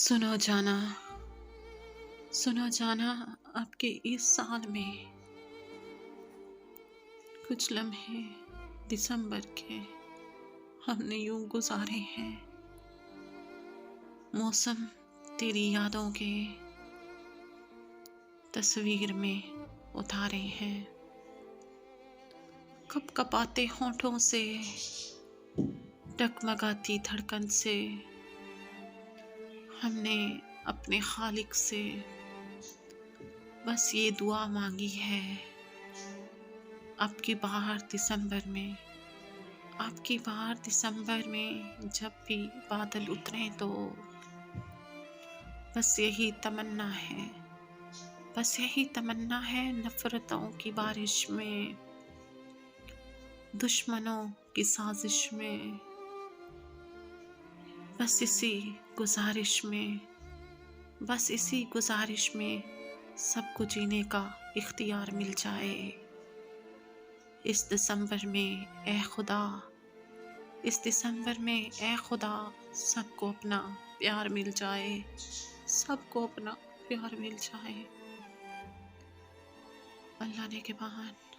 سنو جانا، سنو جانا، آپ کے اس سال میں کچھ لمحے دسمبر کے ہم نے یوں گزارے ہیں، موسم تیری یادوں کے تصویر میں اتارے ہیں، کپ کپاتے ہونٹوں سے ڈگمگاتی دھڑکن سے ہم نے اپنے خالق سے بس یہ دعا مانگی ہے، اب کی بار دسمبر میں، اب کی بار دسمبر میں جب بھی بادل اتریں تو بس یہی تمنا ہے، بس یہی تمنا ہے، نفرتوں کی بارش میں، دشمنوں کی سازش میں، بس اسی گزارش میں، بس اسی گزارش میں سب کو جینے کا اختیار مل جائے اس دسمبر میں، اے خدا، اس دسمبر میں اے خدا، سب کو اپنا پیار مل جائے، سب کو اپنا پیار مل جائے۔ اللہ نے کے بعد